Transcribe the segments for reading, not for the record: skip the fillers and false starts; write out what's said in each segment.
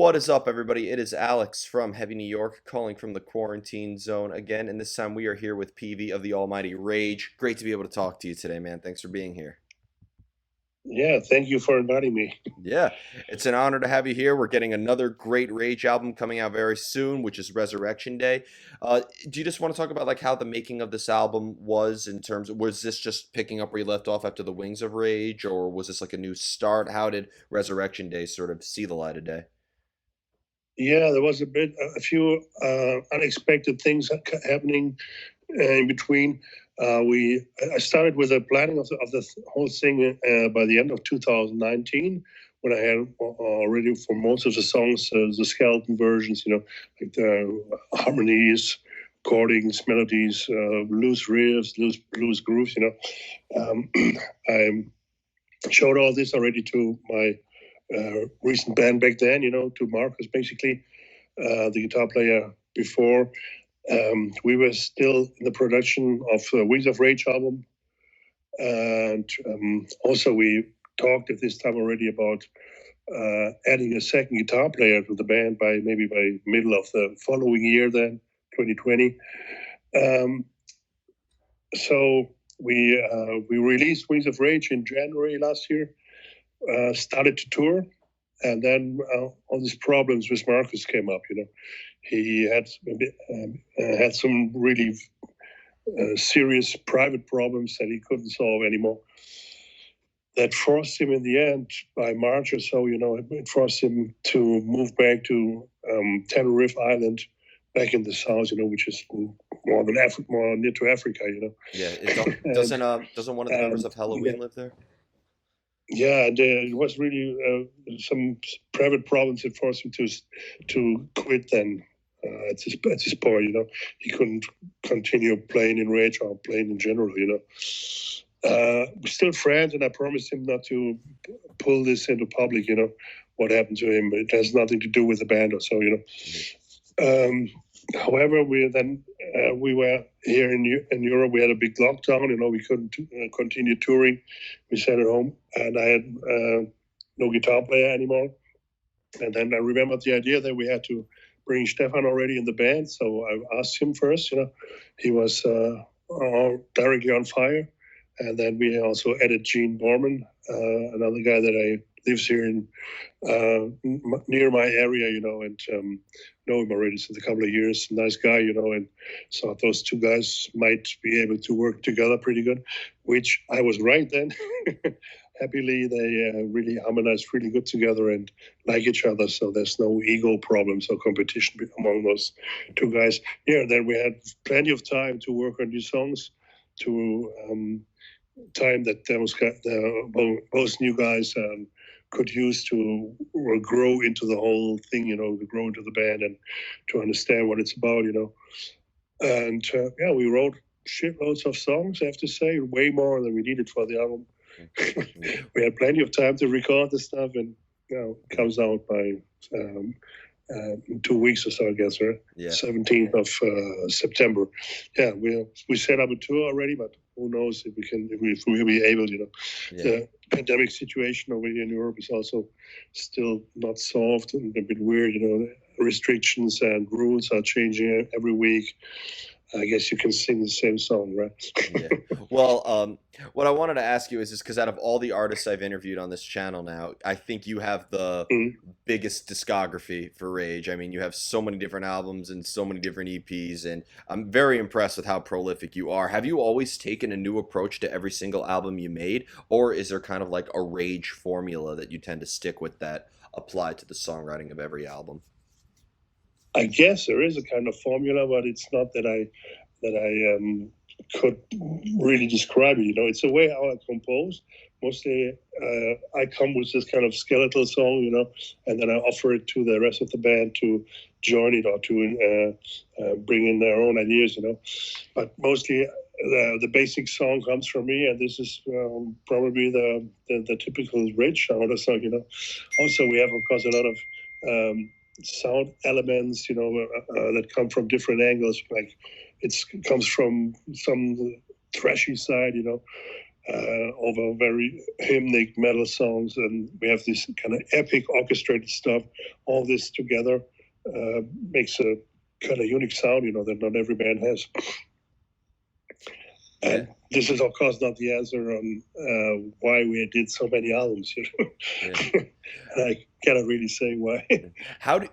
What is up, everybody? It is Alex from Heavy New York calling from the quarantine zone again, and this time we are here with Peavy of the Almighty Rage. Great to be able to talk to you today, man. Thanks for being here. Yeah, thank you for inviting me. Yeah, it's an honor to have you here. We're getting another great Rage album coming out very soon, which is Resurrection Day. Do you just want to talk about like how the making of this album was in terms of, was this just picking up where you left off after the Wings of Rage, or was this like a new start? How did Resurrection Day sort of see the light of day? Yeah, there was a few unexpected things happening in between. I started with the planning of the whole thing by the end of 2019, when I had already for most of the songs the skeleton versions, like the harmonies, chordings, melodies, loose riffs, loose grooves. I showed all this already to my recent band back then, to Marcus, basically, the guitar player before. We were still in the production of the Wings of Rage album. And also we talked at this time already about adding a second guitar player to the band by middle of the following year, then 2020. So we released Wings of Rage in January last year, started to tour, and then all these problems with Marcus came up. He had some really serious private problems that he couldn't solve anymore. That forced him, in the end, by March or so, it forced him to move back to Tenerife Island, back in the south, which is more near to Africa. Yeah, doesn't one of the members of Halloween live there? Yeah, it was really some private problems that forced him to quit. Then at this point, he couldn't continue playing in Rage or playing in general. We're still friends, and I promised him not to pull this into public. What happened to him. It has nothing to do with the band or so. However, we were here in Europe. We had a big lockdown. We couldn't continue touring. We sat at home, and I had no guitar player anymore. And then I remembered the idea that we had to bring Stefan already in the band. So I asked him first. He was directly on fire. And then we also added Gene Borman, another guy that lives here in near my area, and know him already since a couple of years. Nice guy, and so those two guys might be able to work together pretty good, which I was right then. Happily, they really harmonized really good together and like each other, so there's no ego problems or competition among those two guys. Yeah, then we had plenty of time to work on new songs, to time that both new guys could use to grow into the whole thing, to grow into the band and to understand what it's about, And we wrote shitloads of songs, I have to say, way more than we needed for the album. We had plenty of time to record the stuff, and it comes out by 2 weeks or so, I guess, right? Yeah. 17th of September. Yeah, we set up a tour already, but who knows if we'll be able. Yeah. The pandemic situation over here in Europe is also still not solved and a bit weird. Restrictions and rules are changing every week. I guess you can sing the same song, right? Yeah. Well, what I wanted to ask you is just because out of all the artists I've interviewed on this channel now, I think you have the biggest discography for Rage. I mean, you have so many different albums and so many different EPs, and I'm very impressed with how prolific you are. Have you always taken a new approach to every single album you made, or is there kind of like a Rage formula that you tend to stick with that apply to the songwriting of every album? I guess there is a kind of formula, but it's not that I could really describe it. It's a way how I compose. Mostly, I come with this kind of skeletal song, and then I offer it to the rest of the band to join it or to bring in their own ideas, But mostly, the basic song comes from me, and this is probably the typical Rage sound or so, Also, we have, of course, a lot of sound elements, that come from different angles. Like it comes from some thrashy side, over very hymnic metal songs, and we have this kind of epic orchestrated stuff. All this together makes a kind of unique sound, that not every band has. And this is, of course, not the answer on why we did so many albums. Yeah. And I cannot really say why. How do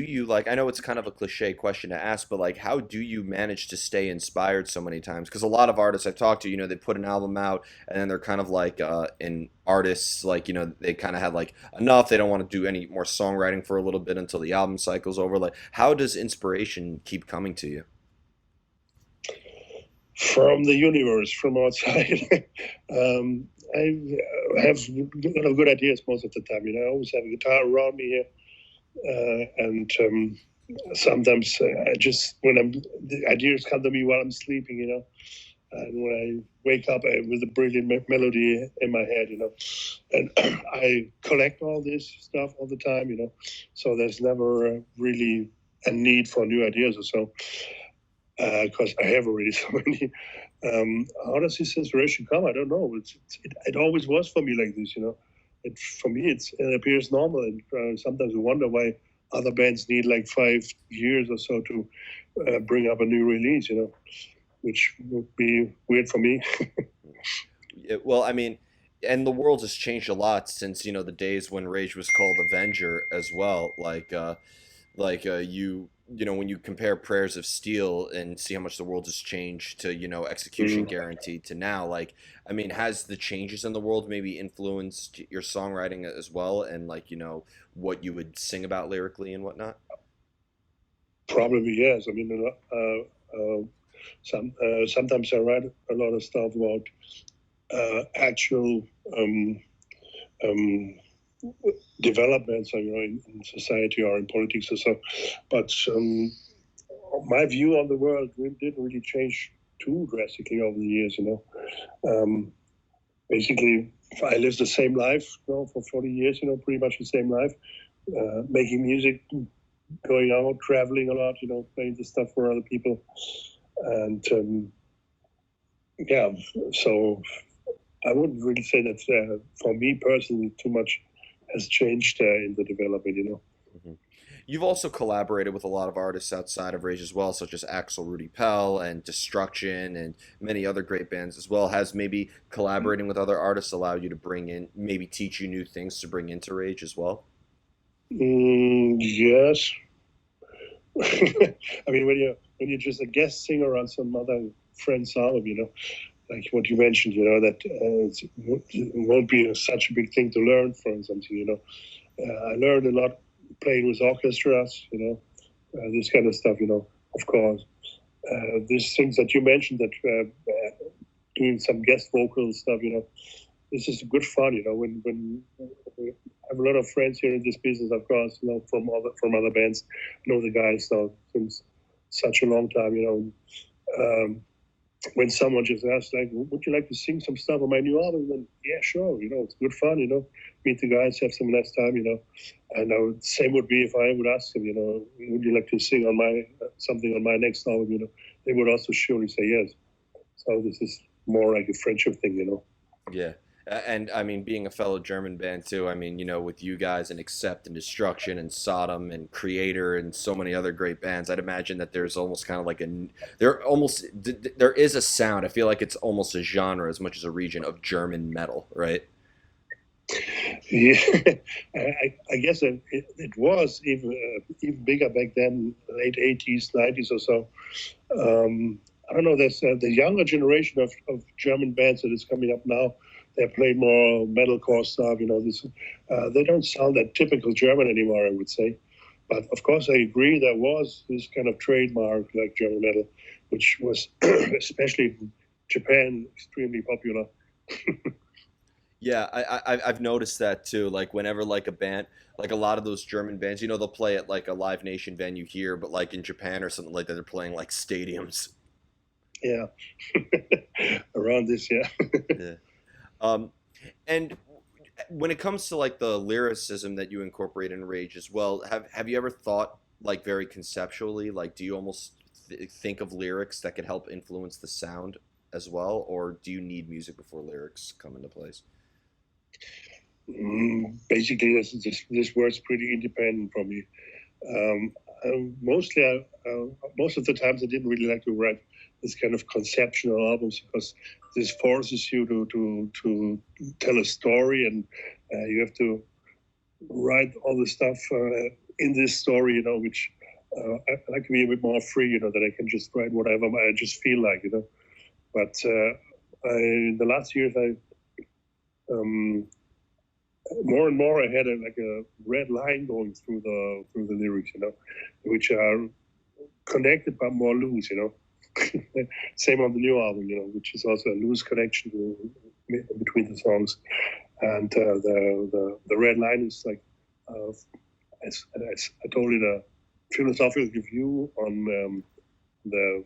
you like, I know it's kind of a cliche question to ask, but like how do you manage to stay inspired so many times? Because a lot of artists I've talked to, they put an album out and then they're kind of like in artists like, they kind of have like enough, they don't want to do any more songwriting for a little bit until the album cycle's over. Like how does inspiration keep coming to you? From the universe, from outside. I have a lot of good ideas most of the time. I always have a guitar around me here, and sometimes the ideas come to me while I'm sleeping. And when I wake up with a brilliant melody in my head, and I collect all this stuff all the time. So there's never really a need for new ideas or so. Because I have already so many. How does this inspiration come? I don't know. It always was for me like this, For me, it appears normal, and sometimes I wonder why other bands need like 5 years or so to bring up a new release, which would be weird for me. Well, I mean, and the world has changed a lot since the days when Rage was called Avenger as well. When you compare Prayers of Steel and see how much the world has changed to Execution Guaranteed to now, like I mean, has the changes in the world maybe influenced your songwriting as well, and like what you would sing about lyrically and whatnot? Probably yes. I mean, sometimes I write a lot of stuff about actual developments, in society or in politics or so. But my view on the world didn't really change too drastically over the years. Basically, I lived the same life, for 40 years. Pretty much the same life, making music, going out, traveling a lot. Playing the stuff for other people, and yeah. So I wouldn't really say that for me personally, too much has changed in the development. Hmm. You've also collaborated with a lot of artists outside of Rage as well, such as Axel Rudy Pell and Destruction and many other great bands as well. Has maybe collaborating with other artists allowed you to bring in, maybe teach you new things to bring into Rage as well? Yes. I mean, when you're just a guest singer on some other friend's album, like what you mentioned, that it won't be such a big thing to learn from something. I learned a lot playing with orchestras, this kind of stuff, of course. These things that you mentioned, that doing some guest vocal stuff, this is good fun, when I have a lot of friends here in this business, of course, from other bands, know the guys now since such a long time, when someone just asks, like, would you like to sing some stuff on my new album? Then, yeah, sure. It's good fun, meet the guys, have some nice time, And same would be if I would ask them, would you like to sing on something on my next album? They would also surely say yes. So this is more like a friendship thing. Yeah. And I mean, being a fellow German band too, I mean, with you guys and Accept and Destruction and Sodom and Creator and so many other great bands, I'd imagine that there's almost kind of like there is a sound. I feel like it's almost a genre as much as a region of German metal, right? Yeah, I guess it was even bigger back then, late 80s, 90s or so. I don't know. There's the younger generation of German bands that is coming up now. They play more metalcore stuff. They don't sound that typical German anymore, I would say. But of course, I agree. There was this kind of trademark like German metal, which was especially in Japan extremely popular. Yeah, I've noticed that too. Like whenever like a band, like a lot of those German bands, they'll play at like a Live Nation venue here, but like in Japan or something like that, they're playing like stadiums. Yeah, around this, yeah. Yeah. Um, and when it comes to like the lyricism that you incorporate in Rage as well, have you ever thought like very conceptually, like do you almost think of lyrics that could help influence the sound as well, or do you need music before lyrics come into place? Basically, this works pretty independent from me. Um, Mostly, most of the times, I didn't really like to write this kind of conceptual albums because this forces you to tell a story, and you have to write all the stuff in this story, which I like to be a bit more free, that I can just write whatever I just feel like, But in the last years, um, more and more I had a red line going through the lyrics, which are connected but more loose, Same on the new album, which is also a loose connection between the songs, and the red line is like, as I told it, a philosophical view on the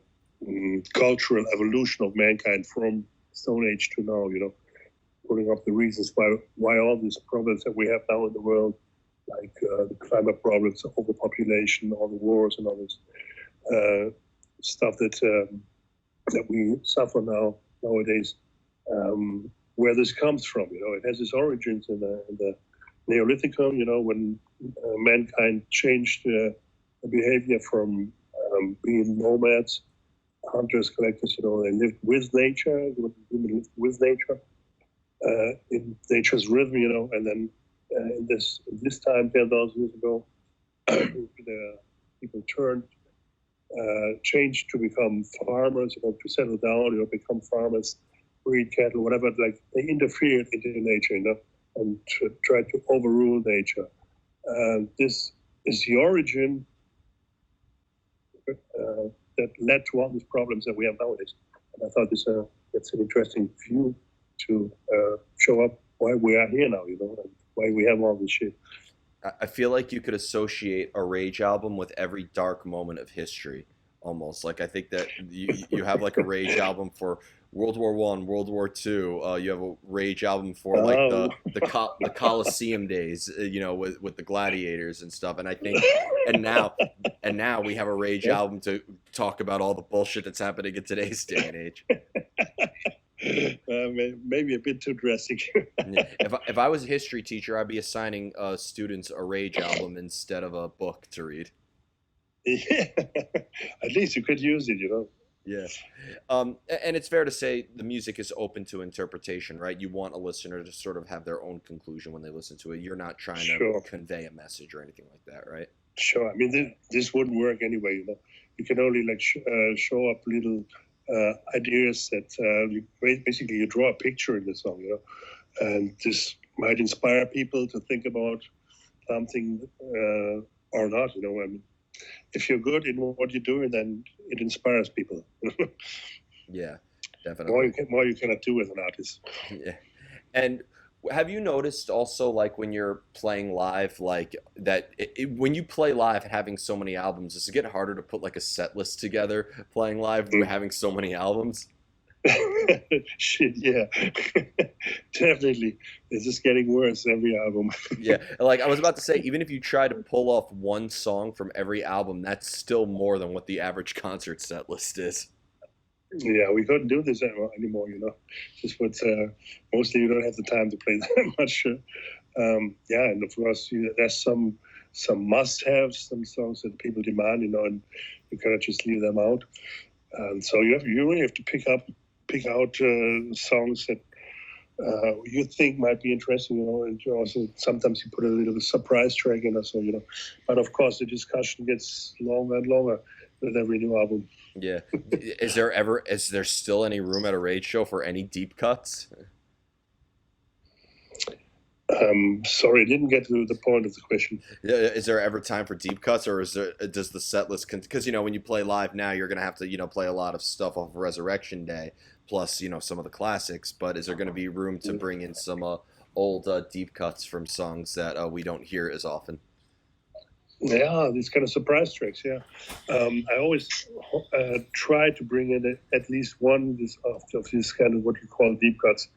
cultural evolution of mankind from Stone Age to now, putting up the reasons why all these problems that we have now in the world, like the climate problems, overpopulation, all the wars, and all this stuff that we suffer nowadays, where this comes from. It has its origins in the Neolithicum, when mankind changed the behavior from being nomads, hunters, collectors. They lived with nature, women lived with nature, in nature's rhythm, and then in this time, 10,000 years ago, the people changed to become farmers, to settle down, become farmers, breed cattle, whatever. Like, they interfered into nature, and tried to overrule nature. This is the origin that led to all these problems that we have nowadays. And I thought that's an interesting view to show up why we are here now, and why we have all this shit. I feel like you could associate a Rage album with every dark moment of history, almost. Like, I think that you have like a Rage album for World War One, World War Two. You have a Rage album for like the Colosseum days, with the gladiators and stuff. And I think, and now we have a Rage album to talk about all the bullshit that's happening in today's day and age. Maybe a bit too drastic. If I was a history teacher, I'd be assigning students a Rage album instead of a book to read. Yeah, at least you could use it, Yeah. And it's fair to say the music is open to interpretation, right? You want a listener to sort of have their own conclusion when they listen to it. You're not trying to convey a message or anything like that, right? Sure. I mean, this wouldn't work anyway, You can only show up little ideas that basically you draw a picture in the song, and this might inspire people to think about something or not, I mean, if you're good in what you're doing, then it inspires people. Yeah, definitely. More you cannot do as an artist. Yeah. And have you noticed also, like, when you're playing live, like that when you play live having so many albums, does it get harder to put like a set list together playing live having so many albums? Shit, yeah. Definitely. It's just getting worse every album. Yeah, like I was about to say, even if you try to pull off one song from every album, that's still more than what the average concert set list is. Yeah, we couldn't do this anymore, Just what mostly you don't have the time to play that much. Yeah, and of course there's some must-haves, some songs that people demand, and you cannot just leave them out. And so you really have to pick out songs that you think might be interesting, and also sometimes you put a little surprise track in or so, But of course the discussion gets longer and longer with every new album. Yeah. Is there still any room at a Rage show for any deep cuts? Sorry, I didn't get to the point of the question. Yeah, is there ever time for deep cuts, or does the set list, because when you play live now, you're gonna have to play a lot of stuff off of Resurrection Day, plus some of the classics. But is there gonna be room to bring in some old deep cuts from songs that we don't hear as often? Yeah, these kind of surprise tracks. Yeah, I always try to bring in at least one of these kind of what you call deep cuts.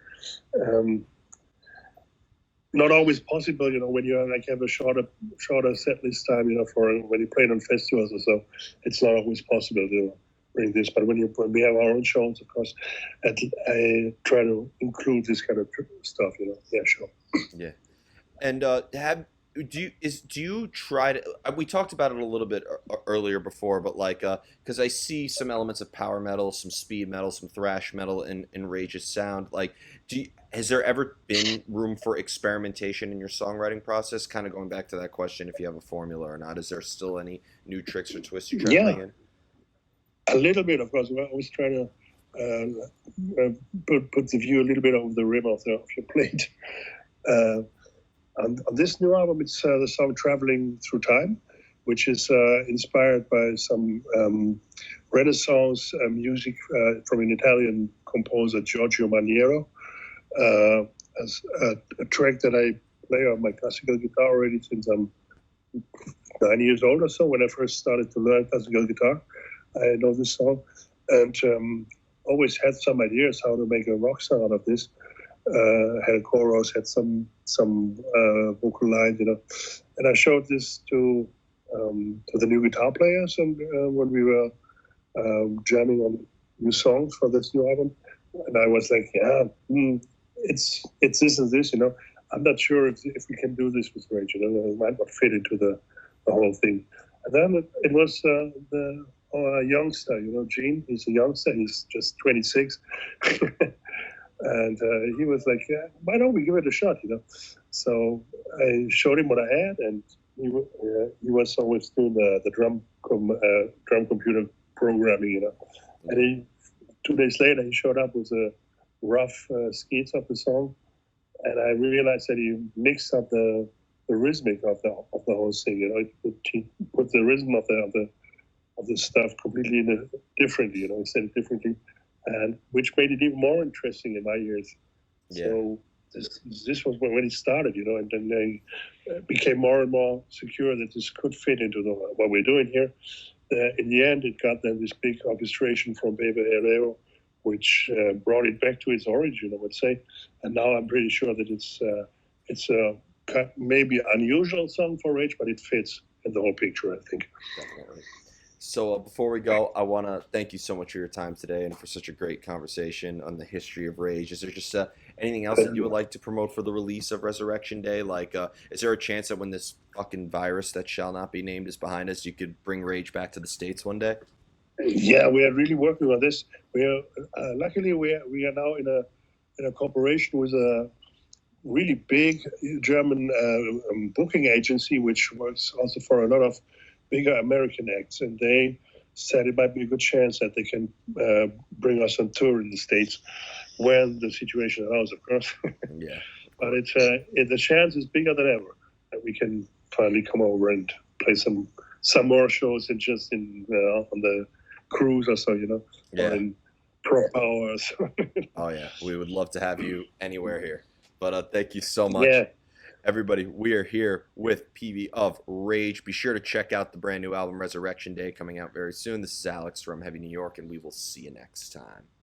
Not always possible, when you have a shorter set list time, for when you play it on festivals or so. It's not always possible, bring this. But when we have our own shows, of course, I try to include this kind of stuff. Yeah, sure. Yeah. And do you try to? We talked about it a little bit earlier before, but like because I see some elements of power metal, some speed metal, some thrash metal in Rage's sound. Like, has there ever been room for experimentation in your songwriting process? Kind of going back to that question, if you have a formula or not. Is there still any new tricks or twists you try to bring in? A little bit, of course. I was trying to put the view a little bit over the rim of your plate. On this new album, it's the song "Traveling Through Time," which is inspired by some Renaissance music from an Italian composer, Giorgio Maniero. As a track that I play on my classical guitar already since I'm 9 years old or so. When I first started to learn classical guitar, I know this song, and always had some ideas how to make a rock song out of this. Had a chorus, had some vocal lines, and I showed this to the new guitar players, and when we were jamming on new songs for this new album, and I was like, it's this and this, I'm not sure if we can do this with Rage, it might not fit into the whole thing. And then it was our youngster, Gene. He's a youngster. He's just 26. And he was like, why don't we give it a shot, So I showed him what I had, and he was always doing the drum computer programming, And 2 days later, he showed up with a rough sketch of the song, and I realized that he mixed up the rhythmic of the whole thing. He put the rhythm of the stuff completely differently. He said it differently, and which made it even more interesting in my ears. Yeah. So this was when it started, and then they became more and more secure that this could fit into what we're doing here. In the end, it got then this big orchestration from Peavy of Rage, which brought it back to its origin, I would say. And now I'm pretty sure that it's a maybe unusual song for Rage, but it fits in the whole picture, I think. Definitely. So before we go, I want to thank you so much for your time today and for such a great conversation on the history of Rage. Is there just anything else that you would like to promote for the release of Resurrection Day? Like, is there a chance that when this fucking virus that shall not be named is behind us, you could bring Rage back to the States one day? Yeah, we are really working on this. We are luckily we are now in a cooperation with a really big German booking agency, which works also for a lot of bigger American acts, and they said it might be a good chance that they can bring us on tour in the States when the situation allows, of course. Yeah. But the chance is bigger than ever that we can finally come over and play some more shows than just on the cruise or so, yeah. Or in Pro Hours. Oh yeah, we would love to have you anywhere here. But thank you so much. Yeah. Everybody, we are here with Peavy of Rage. Be sure to check out the brand new album Resurrection Day coming out very soon. This is Alex from Heavy New York, and we will see you next time.